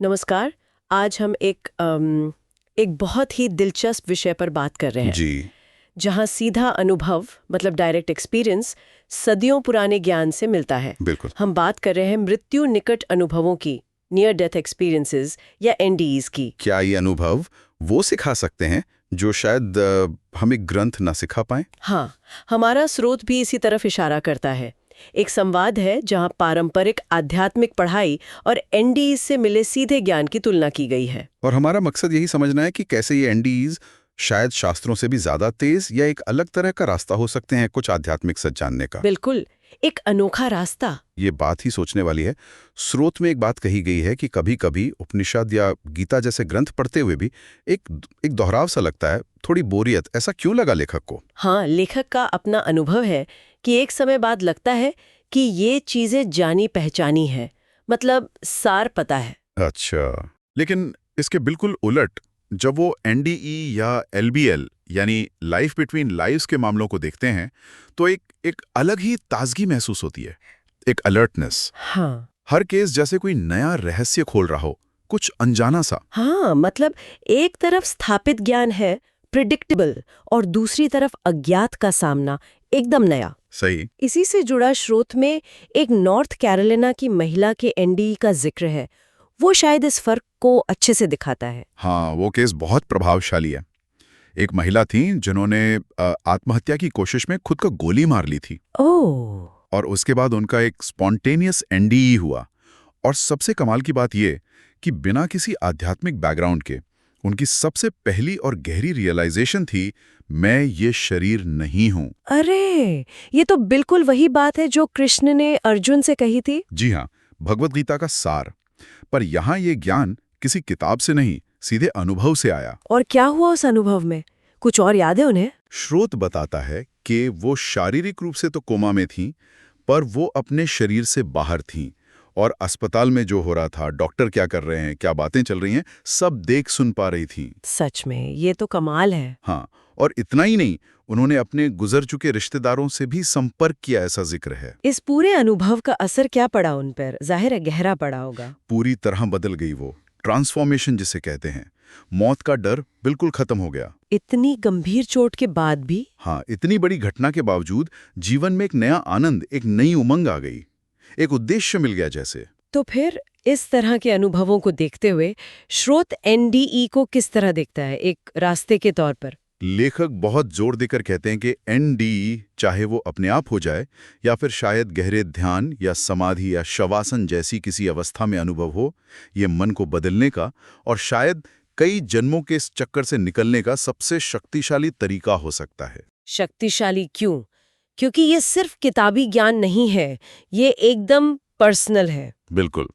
नमस्कार। आज हम एक बहुत ही दिलचस्प विषय पर बात कर रहे हैं जी। जहां सीधा अनुभव मतलब डायरेक्ट एक्सपीरियंस सदियों पुराने ज्ञान से मिलता है। बिल्कुल। हम बात कर रहे हैं मृत्यु निकट अनुभवों की, नियर डेथ एक्सपीरियंसेस या एनडीईज की। क्या ये अनुभव वो सिखा सकते हैं जो शायद हमें ग्रंथ ना सिखा पाए? हाँ, हमारा स्रोत भी इसी तरफ इशारा करता है। एक संवाद है जहां पारंपरिक आध्यात्मिक पढ़ाई और एनडीईज से मिले सीधे ज्ञान की तुलना की गई है। और हमारा मकसद यही समझना है कि कैसे ये एनडीज शायद शास्त्रों से भी ज्यादा तेज या एक अलग तरह का रास्ता हो सकते हैं कुछ आध्यात्मिक सच जानने का। बिल्कुल, एक अनोखा रास्ता। ये बात ही सोचने वाली है। स्रोत में एक बात कही गई है कि कभी-कभी उपनिषद या गीता जैसे ग्रंथ पढ़ते हुए भी एक दोहराव सा लगता है, थोड़ी बोरियत। ऐसा क्यों लगा लेखक को? हाँ, लेखक का अपना अनुभव है कि एक समय बाद लगता है कि ये चीजें जानी पहचानी है, मतलब सार पता है। अच्छा, लेकिन इसके बिल्कुल उलट जब वो एनडीई या एलबीएल यानी लाइफ बिटवीन लाइव्स के मामलों को देखते हैं तो एक अलग ही ताजगी महसूस होती है, एक अलर्टनेस। हाँ हर केस जैसे कोई नया रहस्य खोल रहा हो, कुछ अनजाना सा। हाँ, मतलब एक तरफ स्थापित ज्ञान है, प्रिडिक्टेबल, और दूसरी तरफ अज्ञात का सामना, एकदम नया। सही। इसी से जुड़ा स्रोत में एक नॉर्थ कैरोलिना की महिला के एनडीई का जिक्र है। वो शायद इस फर्क को अच्छे से दिखाता है। हाँ, वो केस बहुत प्रभावशाली है। एक महिला थी जिन्होंने आत्महत्या की कोशिश में खुद को गोली मार ली थी ओह, और उसके बाद उनका एक स्पॉन्टेनियस एनडीई हुआ। और सबसे कमाल की बात यह कि बिना किसी आध्यात्मिक बैकग्राउंड के उनकी सबसे पहली और गहरी रियलाइजेशन थी, मैं ये शरीर नहीं हूं। अरे, ये तो बिल्कुल वही बात है जो कृष्ण ने अर्जुन से कही थी। जी हाँ, भगवत गीता का सार। पर यहाँ ये ज्ञान किसी किताब से नहीं, सीधे अनुभव से आया। और क्या हुआ उस अनुभव में? कुछ और याद है उन्हें? स्रोत बताता है कि वो शारीरिक रूप से तो कोमा में थीं, पर वो अपने शरीर से बाहर थीं और अस्पताल में जो हो रहा था, डॉक्टर क्या कर रहे हैं, क्या बातें चल रही हैं, सब देख सुन पा रही थीं। सच में, ये तो कमाल है। हाँ, और इतना ही नहीं, उन्होंने अपने गुजर चुके रिश्तेदारों से भी संपर्क किया, ऐसा जिक्र है। इस पूरे अनुभव का असर क्या पड़ा उन पर? जाहिर है गहरा पड़ा होगा। पूरी तरह बदल गई वो, ट्रांसफॉर्मेशन जिसे कहते हैं। मौत का डर बिल्कुल खत्म हो गया। इतनी गंभीर चोट के बाद भी? हाँ, इतनी बड़ी घटना के बावजूद जीवन में एक नया आनंद, एक नई उमंग आ गई, एक उद्देश्य मिल गया जैसे। तो फिर इस तरह के अनुभवों को देखते हुए स्रोत एनडीई को किस तरह देखता है, एक रास्ते के तौर पर? लेखक बहुत जोर देकर कहते हैं कि एनडीई चाहे वो अपने आप हो जाए या फिर शायद गहरे ध्यान या समाधि या शवासन जैसी किसी अवस्था में अनुभव हो, ये मन को बदलने का और शायद कई जन्मों के इस चक्कर से निकलने का सबसे शक्तिशाली तरीका हो सकता है। शक्तिशाली क्यों? क्योंकि ये सिर्फ किताबी ज्ञान नहीं है, ये एकदम पर्सनल है। बिल्कुल,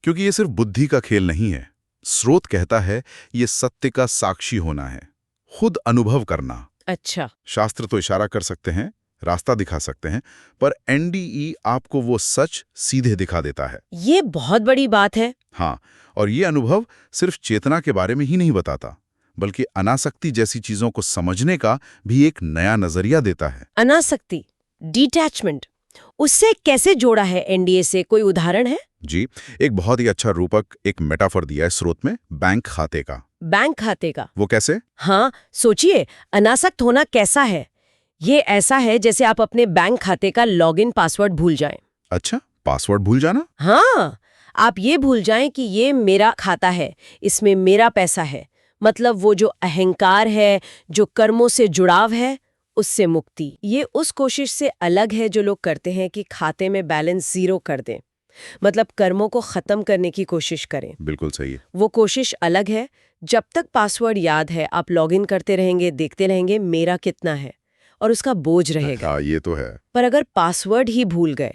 क्योंकि ये सिर्फ बुद्धि का खेल नहीं है। स्रोत कहता है ये सत्य का साक्षी होना है, खुद अनुभव करना। अच्छा। शास्त्र तो इशारा कर सकते हैं, रास्ता दिखा सकते हैं, पर एनडीई आपको वो सच सीधे दिखा देता है। ये बहुत बड़ी बात है। हाँ, और ये अनुभव सिर्फ चेतना के बारे में ही नहीं बताता, बल्कि अनासक्ति जैसी चीजों को समझने का भी एक नया नजरिया देता है। अनासक्ति, डिटैचमेंट, उससे कैसे जोड़ा है एनडीए से? कोई उदाहरण है? जी, एक बहुत ही अच्छा रूपक, एक मेटाफर दिया है स्रोत में, बैंक खाते का। बैंक खाते का? वो कैसे? हाँ, सोचिए, अनासक्त होना कैसा है? ये ऐसा है जैसे आप अपने बैंक खाते का लॉगिन पासवर्ड भूल जाएं। अच्छा, पासवर्ड भूल जाना? हाँ, आप ये भूल जाएं कि ये मेरा खाता है, इसमें मेरा पैसा है। मतलब वो जो अहंकार है, जो कर्मों से जुड़ाव है, उससे मुक्ति। ये उस कोशिश से अलग है जो लोग करते हैं कि खाते में बैलेंस जीरो कर दें, मतलब कर्मों को खत्म करने की कोशिश करें। बिल्कुल सही है। वो कोशिश अलग है। जब तक पासवर्ड याद है, आप लॉगिन करते रहेंगे, देखते रहेंगे मेरा कितना है, और उसका बोझ रहेगा। हाँ, ये तो है। पर अगर पासवर्ड ही भूल गए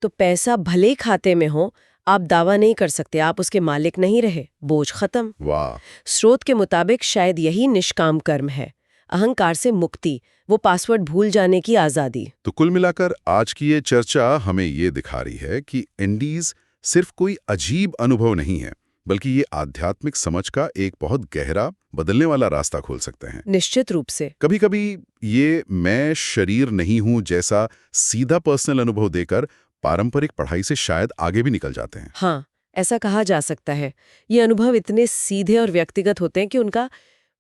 तो पैसा भले ही खाते में हो, आप दावा नहीं कर सकते आप उसके मालिक नहीं रहे, बोझ खत्म। वाह। स्रोत के मुताबिक शायद यही निष्काम कर्म है, अहंकार से मुक्ति, वो पासवर्ड भूल जाने की आजादी। तो कुल मिलाकर आज की ये चर्चा हमें ये दिखा रही है कि एनडीज सिर्फ कोई अजीब अनुभव नहीं है, बल्कि ये आध्यात्मिक समझ का एक बहुत गहरा, बदलने वाला रास्ता खोल सकते हैं। निश्चित रूप से। कभी-कभी ये मैं शरीर नहीं हूं जैसा सीधा पर्सनल अनुभव देकर पारंपरिक पढ़ाई से शायद आगे भी निकल जाते हैं। हाँ, ऐसा कहा जा सकता है। ये अनुभव इतने सीधे और व्यक्तिगत होते हैं कि उनका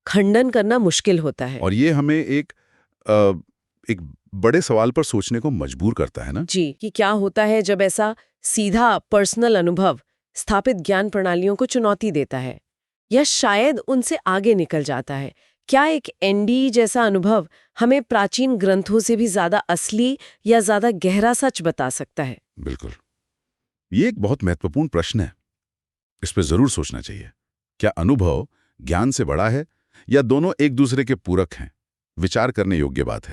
खंडन करना मुश्किल होता है। और ये हमें एक बड़े सवाल पर सोचने को मजबूर करता है ना। जी, कि क्या होता है जब ऐसा सीधा पर्सनल अनुभव स्थापित ज्ञान प्रणालियों को चुनौती देता है या शायद उनसे आगे निकल जाता है। क्या एक एनडी जैसा अनुभव हमें प्राचीन ग्रंथों से भी ज्यादा असली या ज्यादा गहरा सच बता सकता है? बिल्कुल। ये एक बहुत महत्वपूर्ण प्रश्न है। इस पर जरूर सोचना चाहिए। क्या अनुभव ज्ञान से बड़ा है या दोनों एक दूसरे के पूरक हैं? विचार करने योग्य बात है।